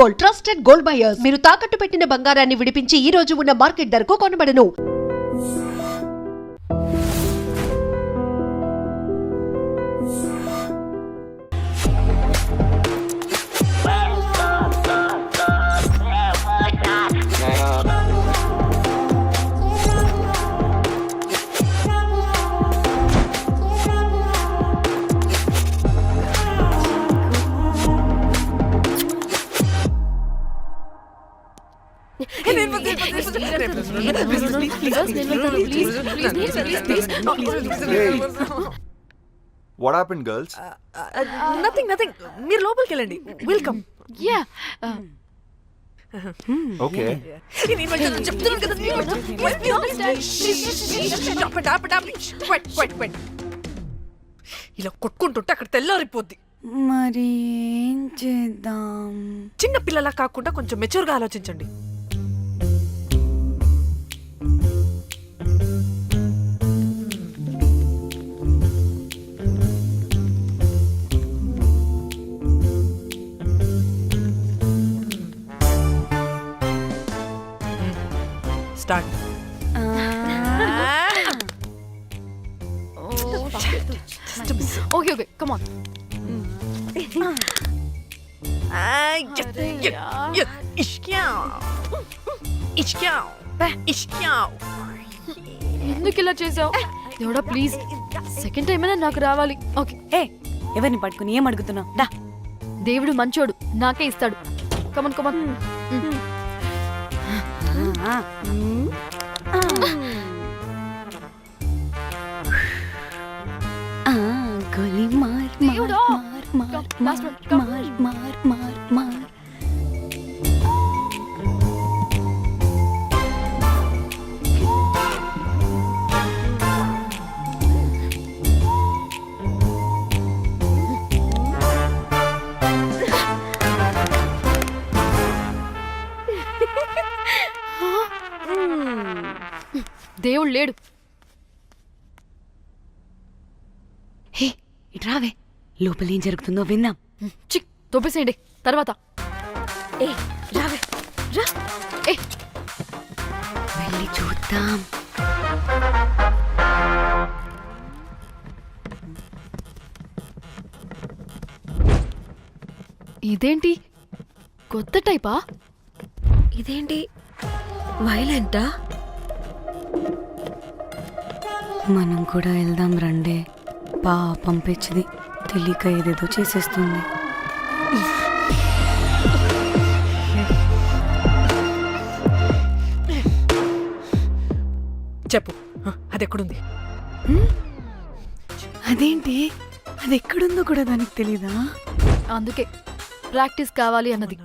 Gold, trusted gold buyers. మీరు తాకట్టు పెట్టిన బంగారాన్ని విడిపించి ఈ రోజు ఉన్న మార్కెట్ ధరకు కొనబడను. What happened, girls? Nothing. మీరు లోపలికి వెళ్ళండి. వెల్కమ్. Yeah. Okay. చెప్తున్నాను కదా. ఇలా కొట్టుకుంటుంటే అక్కడ తెల్లారిపోద్ది. మరి ఏం చేద్దాం? చిన్న పిల్లలా కాకుండా కొంచెం మెచ్యూర్గా ఆలోచించండి. స్టార్ట్. Okay, come on. ఎందుకు ఇలా చేసావు? దేవుడా ప్లీజ్, సెకండ్ టైం అయినా నాకు రావాలి. ఓకే. ఏ ఎవరిని పట్టుకుని ఏం అడుగుతున్నావు? డా, దేవుడు మంచోడు, నాకే ఇస్తాడు. Come on come on. గోలీ మార్ దేవుడా. మార్ Last one, మార్ మార్ మార్ మార్. దేవుడు లేడు. హే ఇట్రావే, లోపల ఏం జరుగుతుందో విందాం. చిక్ తోపేసేయండి తర్వాత. ఏ రావే రా. ఏ వెళ్ళి చూద్దాం. ఇదేంటి కొత్త టైపా? ఇదేంటి వైలెంటా? మనం కూడా వెళ్దాం రండే. పాపం పిచ్చిది, తెలియక ఏదేదో చేసేస్తుంది. చెప్పు, అది ఎక్కడుంది? అదేంటి, అది ఎక్కడుందో కూడా దానికి తెలీదా? అందుకే ప్రాక్టీస్ కావాలి అన్నది.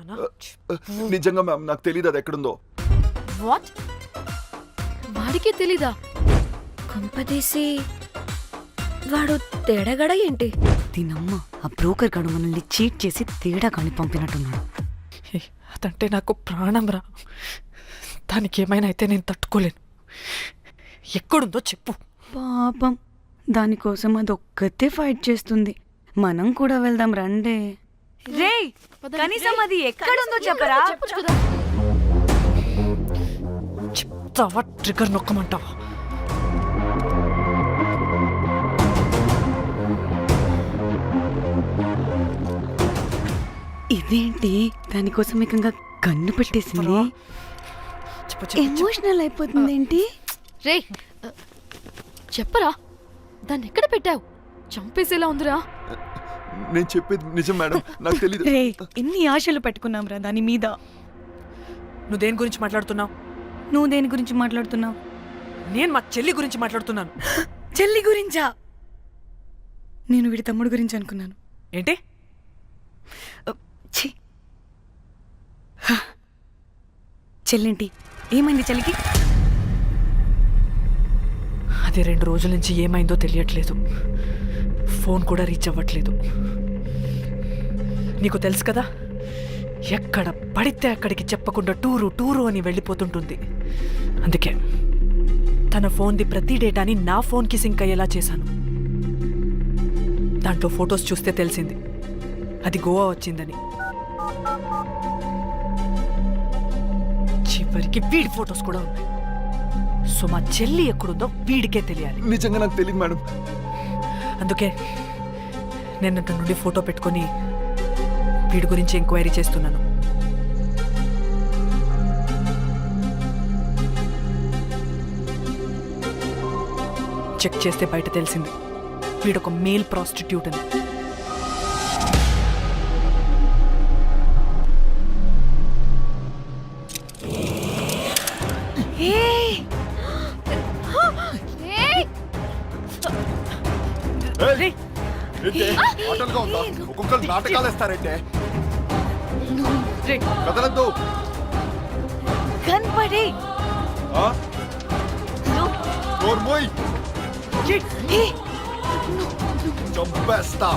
నిజంగా మ్యామ్, నాకు తెలియదు అది ఎక్కడుందో. వాట్? వాడికే తెలీదా? కొంపదీసి వాడు తేడాగడ ఏంటి? దీనమ్మ, ఆ బ్రోకర్ గాడు మనల్ని చీట్ చేసి తేడా కాని పంపినట్టున్నాడు. అదంటే నాకు ప్రాణం రా. దానికి ఏమైనా అయితే నేను తట్టుకోలేను. ఎక్కడుందో చెప్పు. పాపం, దానికోసం అది ఒక్కతే ఫైట్ చేస్తుంది. మనం కూడా వెళ్దాం రండే. రే, కనీసం అది ఎక్కడుందో చెప్పరా? చెప్పొచ్చు కదా. చెప్తావా? ట్రిగర్ నొక్కమంటావా? ఇదేంటి, దానికోసం ఏకంగా కన్ను పెట్టేసింది. ఎమోషనల్ అయిపోతుంది ఏంటి? రే చెప్పరా, దాన్ని ఎక్కడ పెట్టావు? చంపేసేలా ఉందిరా. నేను చెప్పేది నిజం మేడం, నాకు తెలియదు. రే, ఎన్ని ఆశలు పెట్టుకున్నాం రా దాని మీద. నువ్వు దేని గురించి మాట్లాడుతున్నావు? నువ్వు దేని గురించి మాట్లాడుతున్నావు? నేను మా చెల్లి గురించి మాట్లాడుతున్నాను. చెల్లి గురించా? నేను వీడి తమ్ముడు గురించి అనుకున్నాను. ఏంటి? ఛీ. చెల్లింటి ఏమైంది చెల్లికి? అది 2 రోజుల నుంచి ఏమైందో తెలియట్లేదు. ఫోన్ కూడా రీచ్ అవ్వట్లేదు. నీకు తెలుసు కదా, ఎక్కడ పడితే అక్కడికి చెప్పకుండా టూరు అని వెళ్ళిపోతుంటుంది. అందుకే తన ఫోన్ది ప్రతి డేటాని నా ఫోన్కి సింక్ అయ్యేలా చేశాను. దాంట్లో ఫొటోస్ చూస్తే తెలిసింది అది గోవా వచ్చిందని. చివరికి వీడి ఫొటోస్ కూడా ఉన్నాయి. సో మా చెల్లి ఎక్కడుందో వీడికే తెలియాలి. నిజంగా నాకు తెలియదు మేడం. అందుకే నేను అతని నుండి ఫోటో పెట్టుకొని వీడి గురించి ఎంక్వైరీ చేస్తున్నాను. చెక్ చేస్తే బయట తెలిసింది వీడొక మేల్ ప్రాస్టిట్యూట్ అని. ఆటలుగా ఉందా? ఒక్కొక్కరు నాటకాలు వేస్తారంటే కదలద్దు. కనపడే నోర్మోయ్ చంపేస్తా.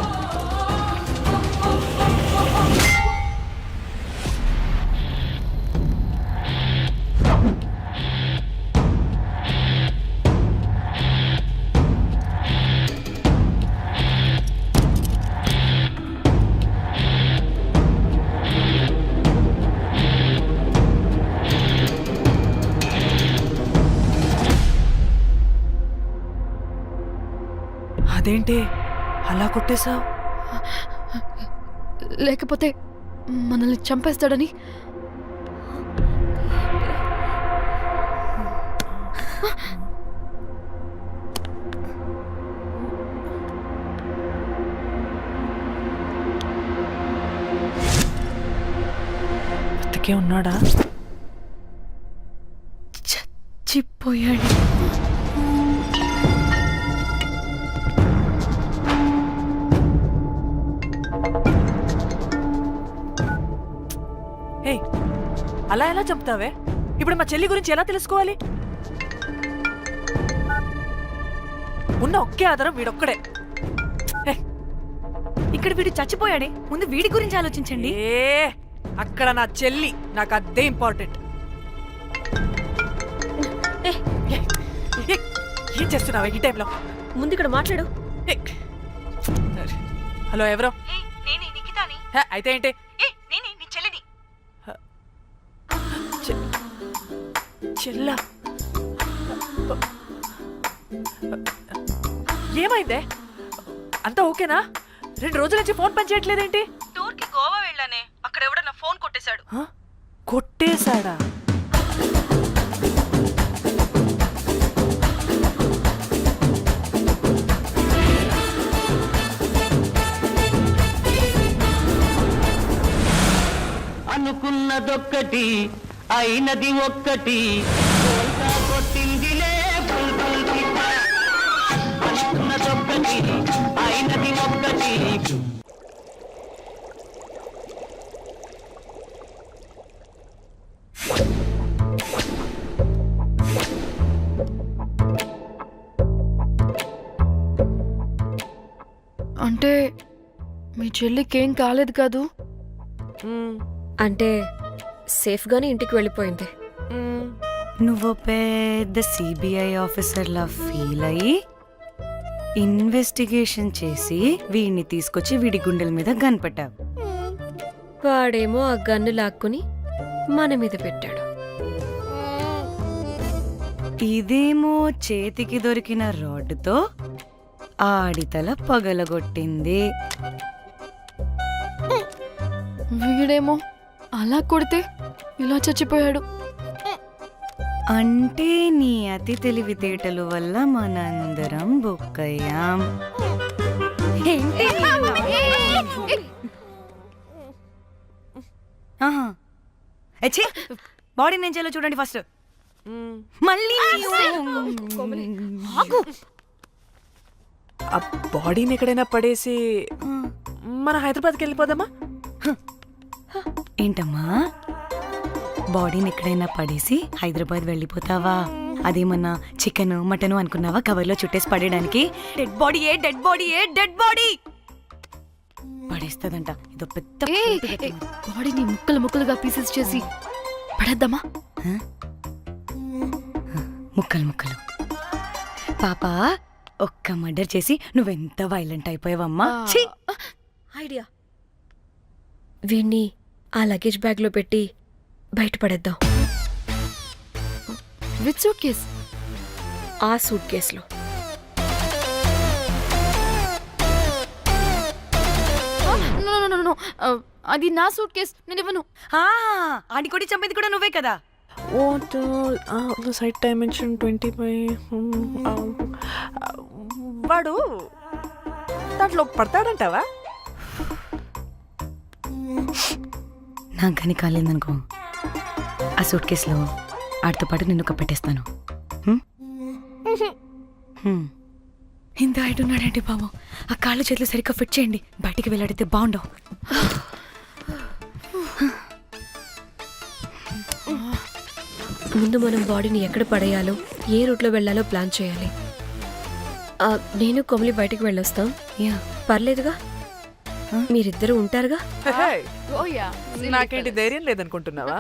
అదేంటి అలా కొట్టేశావు? లేకపోతే మనల్ని చంపేస్తాడని. బతికే ఉన్నాడా? చచ్చిపోయాడు. అలా ఎలా చెప్తావే? ఇప్పుడు మా చెల్లి గురించి ఎలా తెలుసుకోవాలి? ఉన్న ఒకే ఆధారం వీడొక్కడే. ఇక్కడ వీడు చచ్చిపోయాడే, ముందు వీడి గురించి ఆలోచించండి. అక్కడ నా చెల్లి, నాకు అదే ఇంపార్టెంట్. ఏం చేస్తున్నావే ఈ టైంలో? ముందు ఇక్కడ మాట్లాడు. హలో, ఎవరో? అయితే ఏంటి? చెల్లా, ఏమైందే? అంతా ఓకేనా? 2 రోజుల నుంచి ఫోన్ పని చేయట్లేదేంటి? టూర్కి గోవా వెళ్ళానే, అక్కడ ఎవడో నా ఫోన్ కొట్టేశాడు. కొట్టేశాడా? అనుకున్నదొక్కటి అయినది ఒక్కటి, కొట్టిందిలే బుల్బుల్ పిట్ట. అనుకున్నదొక్కటి అయినది ఒక్కటి. అంటే మీ చెల్లికేం కాలేదు కాదు? అంటే సేఫ్గానే ఇంటికి వెళ్ళిపోయింది. నువ్వు పెద్ద సిబిఐ ఆఫీసర్లా ఫీల్ అయ్యి ఇన్వెస్టిగేషన్ చేసి వీడిని తీసుకొచ్చి వీడి గుండెల మీద కనిపెట్టావు. వాడేమో ఆ గన్ను లాక్కుని మన మీద పెట్టాడు. ఇదేమో చేతికి దొరికిన రాడ్డుతో ఆడితల పగలగొట్టింది. వీడేమో అలా కొడితే ఇలా చచ్చిపోయాడు. అంటే నీ అతి తెలివితేటలు వల్ల మనందరం బుక్కయ్యాం. బాడీ నేను చేయాలో చూడండి ఫస్ట్. మళ్ళీ ఆ బాడీని ఎక్కడైనా పడేసి మన హైదరాబాద్కి వెళ్ళిపోదామా? ఏంటమ్మా, బాడీని ఎక్కడైనా పడేసి హైదరాబాద్ వెళ్ళిపోతావా? అదేమన్నా చికెన్ మటన్ అనుకున్నావా కవర్లో చుట్టేసి పడేయడానికి? డెడ్ బాడీ ఏ డెడ్ బాడీ ఏ డెడ్ బాడీ పడేస్తుందంట. ఇదో పెద్ద బాడీని ముక్కలు ముక్కలుగా పీసెస్ చేసి పడేద్దామా? ముక్కలు ముక్కలు. పాప, ఒక్క మర్డర్ చేసి నువ్వెంత వైలెంట్ అయిపోయావమ్మా. ఐడియా, వీణ్ణి ఆ లగేజ్ బ్యాగ్లో పెట్టి బయటపడేద్దాం. With suitcase? ఆ సూట్ కేసులో. నో, అది నా సూట్ కేస్, నేను ఇవ్వను. ఆడి కొట్టి చంపేది కూడా నువ్వే కదా. What site dimension 25. వాడు దాంట్లో పడతాడంటావా? నాకు కానీ కాలేదనుకో, ఆ సూట్ కేసులో ఆడితో పాటు నిన్ను కప్పెట్టేస్తాను. ఇంత హైట్ ఉన్నాడంటే బాబు, ఆ కాళ్ళు చేతులు సరిగ్గా ఫిట్ చేయండి, బయటికి వెళ్ళాడితే బాగుండవు. ముందు మనం బాడీని ఎక్కడ పడేయాలో, ఏ రూట్లో వెళ్ళాలో ప్లాన్ చేయాలి. నేను కొమలి బయటికి వెళ్ళొస్తాం. యా, పర్లేదుగా, మీరిద్దరూ ఉంటారుగా. నాకేంటి ధైర్యం లేదనుకుంటున్నావా?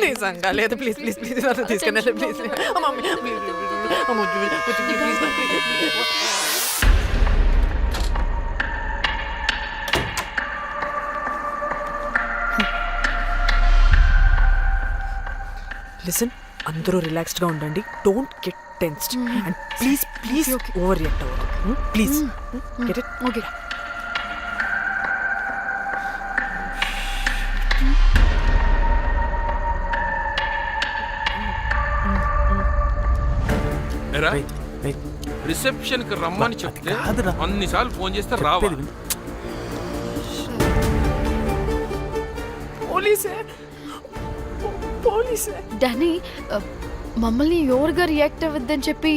నిజంగా లేదు. ప్లీజ్ ప్లీజ్ ప్లీజ్ నన్ను తీసుకెళ్ళండి ప్లీజ్. లిసన్, అందరూ రిలాక్స్డ్ గా ఉండండి. Don't get tensed and please please overreact అవ్వదు. Please get it. ఓకే. ఎరా రిసెప్షన్ కి రమ్మని చెప్తే అన్నిసార్లు ఫోన్ చేస్తే రావా? పోలీసే పోలీసే. డానీ, మమ్మల్ని ఎవరుగా రియాక్ట్ అవ్వద్దని చెప్పి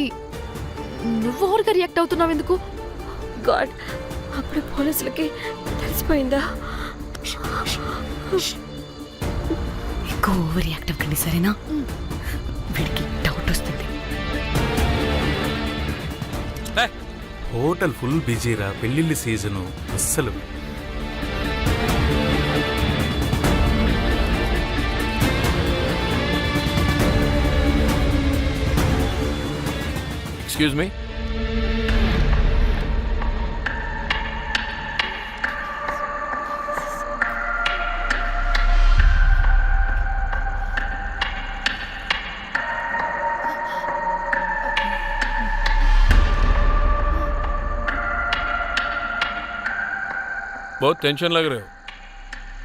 నువ్వు ఎవరుగా రియాక్ట్ అవుతున్నావు ఎందుకు? గాడ్, అప్పుడు పోలీసులకి తెలిసిపోయిందా? ఎక్కువ ఓవర్ రియాక్ట్ అవ్వకండి, సరేనా? వీడికి డౌట్ వస్తుంది. హోటల్ ఫుల్ బిజీరా, పెళ్ళిళ్ళ సీజను అస్సలు. Excuse me. बहुत टेंशन लग रहे हो,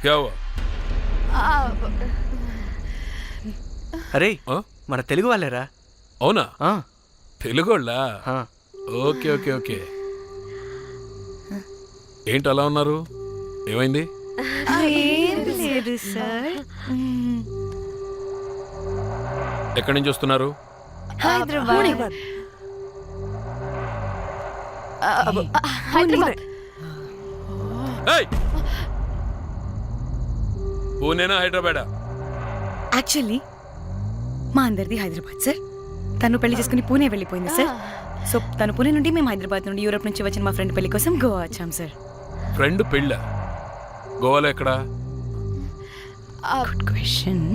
क्या हुआ? అరే ఆ? మన తెలుగు వాళ్ళేరా? అవునా? ఆ, తెలుగోళ్ళా? ఆ. Okay okay okay. ఏంటి అలా ఉన్నారు? ఏమైంది? లేదు సార్. ఎక్కడి నుంచి వస్తున్నారు? హైదరాబాద్. హైదరాబాద్. ఏయ్! పూణేనా హైదరాబాదా? యాక్చువల్లీ మా అందరిది హైదరాబాద్ సార్. తను పెళ్లి చేసుకుని పూణే వెళ్ళిపోయింది సార్. సో తను పూణే నుండి, మేము హైదరాబాద్ నుండి యూరోప్ నుంచి వచ్చిన మా ఫ్రెండ్ పెళ్లి కోసం గోవా వచ్చాం సార్. ఫ్రెండ్ పెళ్ళా? గోవాలో ఎక్కడా? Good question.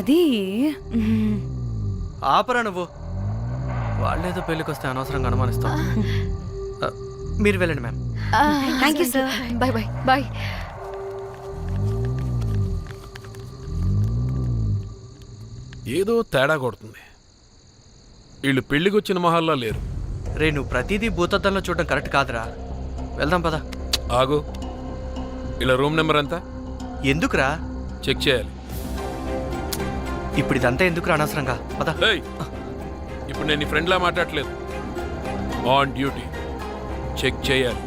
అది ఆపరా నువ్వు. వాళ్ళేదో పెళ్ళికి వస్తే అనవసరంగా అనుమానిస్తాం. మీరు వెళ్ళండి ma'am. Thank you sir. Bye bye bye. ఏదో తేడా కొడుతుంది. వీళ్ళు పెళ్లికి వచ్చిన మహల్లా లేరు. రే, నువ్వు ప్రతిదీ భూతద్దంలో చూడడం కరెక్ట్ కాదురా. వెళ్దాం పదా. ఆగు. ఇలా రూమ్ నెంబర్ ఎంత? ఎందుకురా? చెక్ చేయాలి. ఇప్పుడు ఇదంతా ఎందుకురా అనవసరంగా? పదా. ఏయ్! ఇప్పుడు నేను నీ ఫ్రెండ్లా మాట్లాడట్లేదు. ఆన్ డ్యూటీ చెక్ చేయాలి.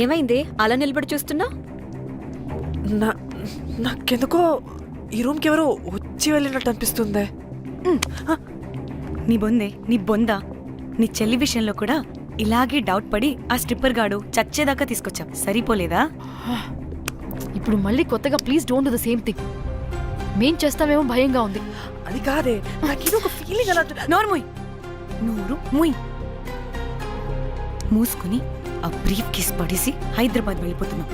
ఏమైంది అలా నిలబడి చూస్తున్నా? నాకెందుకో ఈ రూమ్కి ఎవరో వచ్చి వెళ్ళినట్టు అనిపిస్తుంది. నీ బొందా నీ చెల్లి విషయంలో కూడా ఇలాగే డౌట్ పడి ఆ స్ట్రిప్పర్ గాడు చచ్చేదాకా తీసుకొచ్చాం. సరిపోలేదా? ఇప్పుడు మళ్ళీ కొత్తగా please don't do the same thing. మేం చేస్తామేమో భయంగా ఉంది. అది కాదే, నాకేదో ఒక ఫీలింగ్ అలా. నోరు ముయ్. మూసుకుని ఆ బ్రీఫ్ కేస్ పడేసి హైదరాబాద్ వెళ్ళిపోతున్నాం.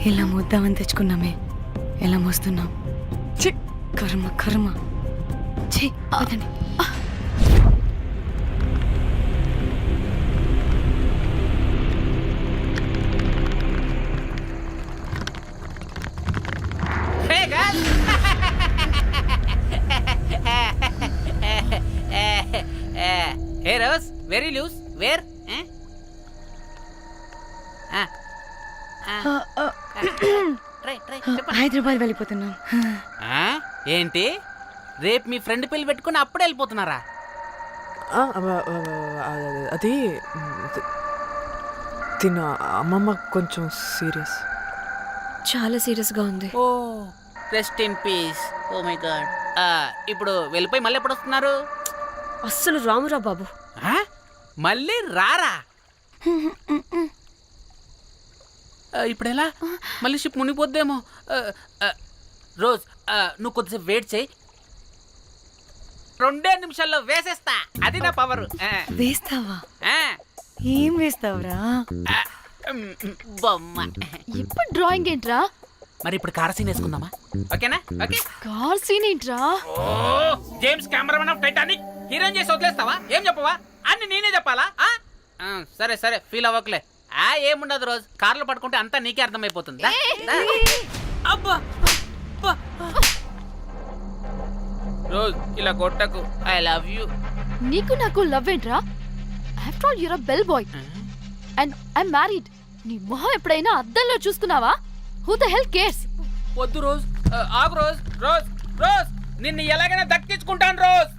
ఎలా మోద్దామని తెచ్చుకున్నామే, ఎలా మోస్తున్నాం. కర్మ కర్మ. పదండి. Hey Rose, very loose. Where? Try. Hyderabad వెళ్ళిపోతున్నాం. ఏంటి రేపు మీ ఫ్రెండ్ పెళ్లి పెట్టుకుని అప్పుడే వెళ్ళిపోతున్నారా? అది తిన అమ్మమ్మ కొంచెం సీరియస్. చాలా సీరియస్గా ఉంది. Oh rest in peace. Oh my god. ఇప్పుడు వెళ్ళిపోయి మళ్ళీ ఎప్పుడు వస్తున్నారు? అస్సలు రామురా బాబు. మళ్ళీ రారా? ఇప్పుడు ఎలా? మళ్ళీ షిప్ మునిగిపోద్దేమో. రోజ్ నువ్వు కొద్దిసేపు వెయిట్ చేయి, 2 నిమిషాల్లో వేసేస్తా. అది నా పవర్. వేస్తావా? ఏం వేస్తావురా? బొమ్మ. ఇప్పుడు డ్రాయింగ్ ఏంట్రా? మరి ఇప్పుడు కార్ సీన్ వేసుకుందామా? ఓకేనా? ఓకే. కార్ సీన్ ఏంట్రా? Oh James Cameron of Titanic heroine చేసి వదిలేస్తావా? ఏం చెప్పవా? అన్ని నేనే చెప్పాలా? సరే ఫీల్ అవ్వకలే. ఏముండదు రోజు, కార్లో పడుకుంటే అంతా నీకే అర్థమైపోతుంది. అబ్బా రోజ్ ఇలా కొట్టకు. I love you. నీకు నాకు లవ్ ఏంట్రా? After all you're a bellboy and I married. నీ మొహం ఎప్పుడైనా అద్దంలో చూసుకున్నావా? Who the hell cares? వద్దు రోజ్, ఆగు రోజ్. రోజ్ నిన్ను ఎలాగైనా దక్కించుకుంటాను రోజ్.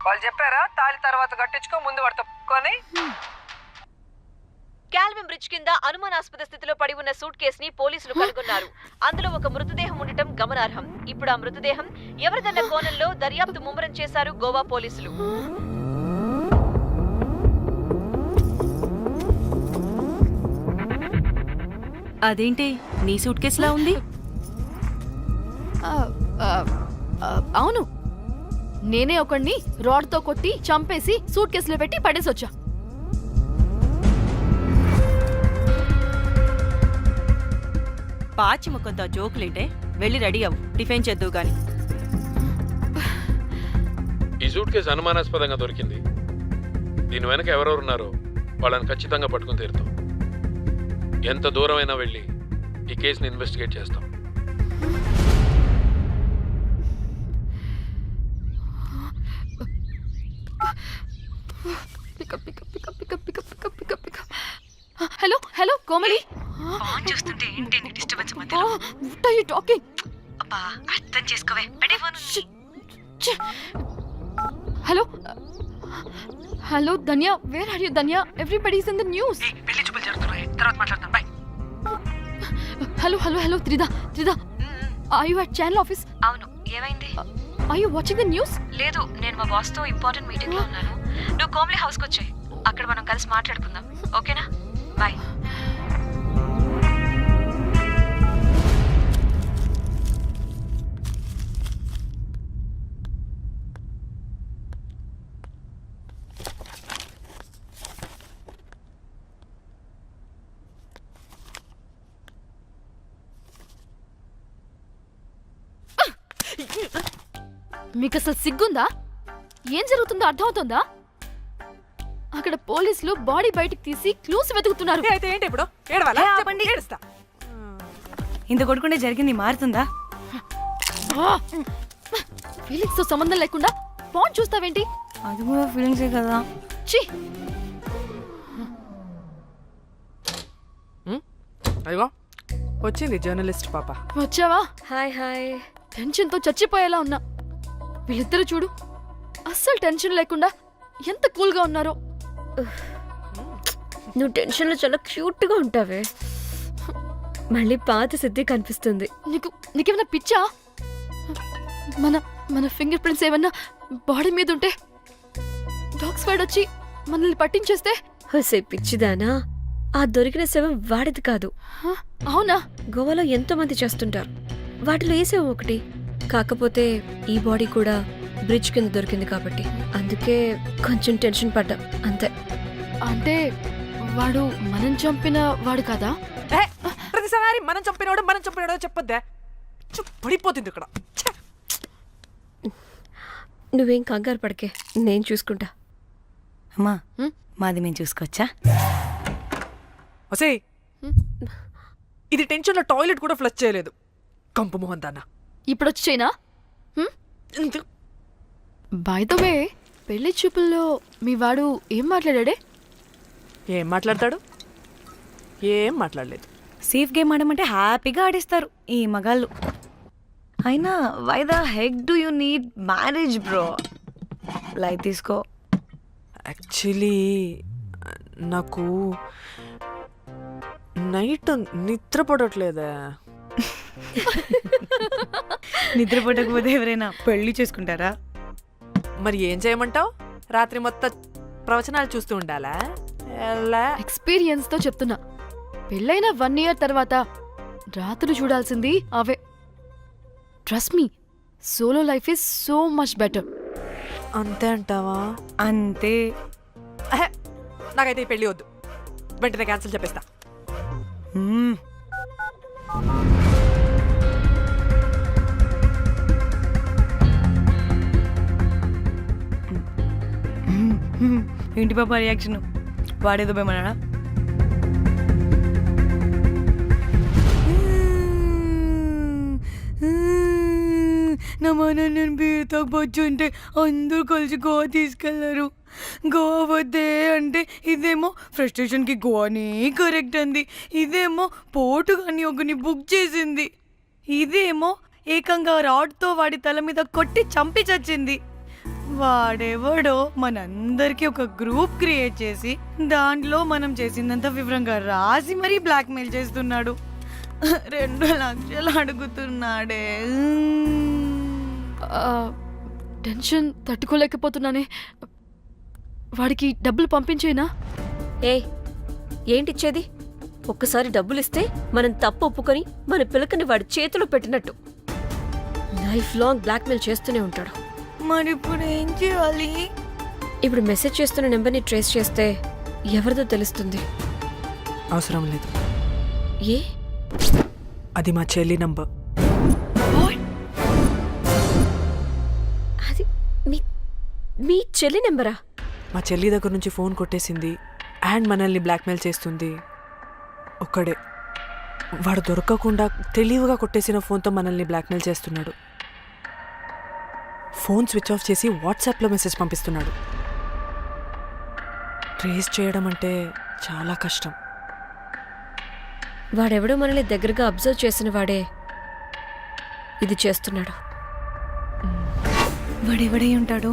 వాళ్ళు చెప్పారా తాళి తర్వాత కట్టించుకో, ముందు వాడితో కొని. కాల్విన్ బ్రిడ్జ్ కింద అనుమానాస్పద స్థితిలో పడి ఉన్న సూట్ కేసుని పోలీసులు కనుగొన్నారు. అందులో ఒక మృతదేహం ఉండటం గమనార్హం. ఇప్పుడు ఆ మృతదేహం ఎవరిదన్న కోణంలో దర్యాప్తు ముమ్మరం చేశారు గోవా పోలీసులు. అదేంటి నీ సూట్ కేసులా ఉంది? అవును, నేనే ఒకడిని రాడ్తో కొట్టి చంపేసి సూట్ కేసులో పెట్టి పడేసొచ్చా. పాచి ముఖంతో జోకులేంటే వెళ్ళి రెడీ అవ్వు, టిఫిన్ చేద్దువు గాని. ఈ సూట్ కేసు అనుమానాస్పదంగా దొరికింది. దీని వెనక ఎవరెవరున్నారో వాళ్ళని ఖచ్చితంగా పట్టుకుని తీరుతాం. ఎంత దూరమైనా వెళ్ళి ఈ కేసుని ఇన్వెస్టిగేట్ చేస్తాం. హలో కోమలి. ఫోన్ చూస్తుంటే ఏంటి disturbance what are you talking? అబ్బా అర్థం చేసుకోవే. పెట్టే phone. Hello hello Dhanya, where are you Dhanya? Everybody is in the news. పెళ్లి చూపులు జరుగుతున్నాయి, తర్వాత మాట్లాడతాను. Bye. Hello hello hello Trida, Trida, are you at channel office? అవును, ఏమైంది? Are you watching the news? లేదు, నేను మా బాస్తో ఇంపార్టెంట్ మీటింగ్లో ఉన్నాను. నువ్వు కోమ్లీ హౌస్కి వచ్చాయి, అక్కడ మనం కలిసి మాట్లాడుకుందాం, ఓకేనా? బాయ్. మీకు అసలు సిగ్గుందా? ఏం జరుగుతుందో అర్థమవుతుందా? అక్కడ పోలీసులు బాడీ బయటికి తీసి క్లూస్ వెతుకుతున్నారు. అయితే ఏంటి ఇప్పుడు? ఏడవాలా? ఆపండి. ఏడుస్తా. ఇంత కొడుకుంటే జరిగింది మారుతుందా? ఫీలింగ్స్ తో సంబంధం లేకుండా ఫోన్ చూస్తావేంటి? అది కూడా ఫీలింగ్సే కదా. ఛీ, అయ్యో వచ్చింది జర్నలిస్ట్ పాప. వచ్చావా? Hi hi. టెన్షన్ తో చచ్చిపోయేలా ఉన్నా. వీళ్ళిద్దరు చూడు, అస్సలు టెన్షన్ లేకుండా ఎంత కూల్ గా ఉన్నారో. నువ్వు టెన్షన్లో చాలా క్యూట్గా ఉంటావే. మళ్ళీ పాత సిద్ధి కనిపిస్తుంది. నీకేమైనా పిచ్చా? మన మన ఫింగర్ ప్రింట్స్ ఏమన్నా బాడీ మీద ఉంటే డాగ్ స్క్వాడ్ వచ్చి మనల్ని పట్టించేస్తే? హోసే పిచ్చిదానా, ఆ దొరికిన శవం వాడిది కాదు. అవునా? గోవాలో ఎంతో మంది చేస్తుంటారు, వాటిలో ఏ శవం ఒకటి. కాకపోతే ఈ బాడీ కూడా బ్రిడ్జ్ కింద దొరికింది కాబట్టి అందుకే కొంచెం టెన్షన్ పడ్డా, అంతే. అంటే వాడు మనం చంపిన వాడు కదా? ప్రతిసారి మనం చంపినోడో చెప్పొద్దే, పడిపోతుంది ఇక్కడ. నువ్వేం కంగారు పడకే, నేను చూసుకుంటా. అమ్మా, మాది మేము చూసుకోవచ్చా? ఒసే, ఇది టెన్షన్ లో టాయిలెట్ కూడా ఫ్లష్ చేయలేదు. కంపు మోహన్ దాన్న. ఇప్పుడు వచ్చి చైనా? బై ద వే, పెళ్లి చూపుల్లో మీ వాడు ఏం మాట్లాడాడే? ఏం మాట్లాడతాడు? ఏం మాట్లాడలేదు. సేఫ్ గేమ్ ఆడమంటే హ్యాపీగా ఆడిస్తారు ఈ మగాళ్ళు. అయినా why the heck do you need marriage bro? Light తీసుకో. యాక్చువల్లీ నాకు నైట్ నిద్ర పడట్లేదా. నిద్రపోటకపోతే ఎవరైనా పెళ్లి చేసుకుంటారా? మరి ఏం చేయమంటావు? రాత్రి మొత్తం ప్రవచనాలు చూస్తూ ఉండాలా? ఎక్స్పీరియన్స్ తో చెప్తున్నా, పెళ్ళైన 1 year తర్వాత రాత్రులు చూడాల్సింది అవే. Trust me, solo life is so much better. అంతే అంటావా? అంతే. నాకైతే ఈ పెళ్లి వద్దు, వెంటనే క్యాన్సిల్ చెప్పేస్తా. ఏంటి పాప రియాక్షన్? వాడేదో భయమన్నాడా? నా మన నేను బీరు తాగొచ్చు అంటే అందరూ కలిసి గోవా తీసుకెళ్లారు. గోవా వద్దే అంటే ఇదేమో ఫ్రస్ట్రేషన్కి గోవాని కరెక్ట్ అంది, ఇదేమో పోటు కానీ ఒకని బుక్ చేసింది, ఇదేమో ఏకంగా రాడ్తో వాడి తల మీద కొట్టి చంపి చచ్చింది. వాడెవడో మనందరికీ ఒక గ్రూప్ క్రియేట్ చేసి దాంట్లో మనం చేసిందంతా వివరంగా రాసి మరీ బ్లాక్మెయిల్ చేస్తున్నాడు. 2 లక్షలు అడుగుతున్నాడే. టెన్షన్ తట్టుకోలేకపోతున్నానే. వాడికి డబ్బులు పంపించేనా? ఏంటిచ్చేది? ఒక్కసారి డబ్బులిస్తే మనం తప్పు ఒప్పుకొని మన పిల్లకని వాడి చేతిలో పెట్టినట్టు లైఫ్ లాంగ్ బ్లాక్మెయిల్ చేస్తూనే ఉంటాడు. మరి ఇప్పుడు ఏం చేయాలి? ఇప్పుడు మెసేజ్ చేస్తున్న నెంబర్ని ట్రేస్ చేస్తే ఎవరిదో తెలుస్తుంది. అవసరం లేదు, ఏ? అది మా చెల్లి నంబర్. అది మీ చెల్లి నెంబరా? మా చెల్లి దగ్గర నుంచి ఫోన్ కొట్టేసింది అండ్ మనల్ని బ్లాక్మెయిల్ చేస్తుంది. ఒక్కడే, వాడు దొరకకుండా తెలివిగా కొట్టేసిన ఫోన్తో మనల్ని బ్లాక్మెయిల్ చేస్తున్నాడు. ఫోన్ స్విచ్ ఆఫ్ చేసి వాట్సాప్లో మెసేజ్ పంపిస్తున్నాడు. ట్రేస్ చేయడం అంటే చాలా కష్టం. వాడెవడో మనల్ని దగ్గరగా అబ్జర్వ్ చేసిన వాడే ఇది చేస్తున్నాడు. వాడెవడై ఉంటాడు?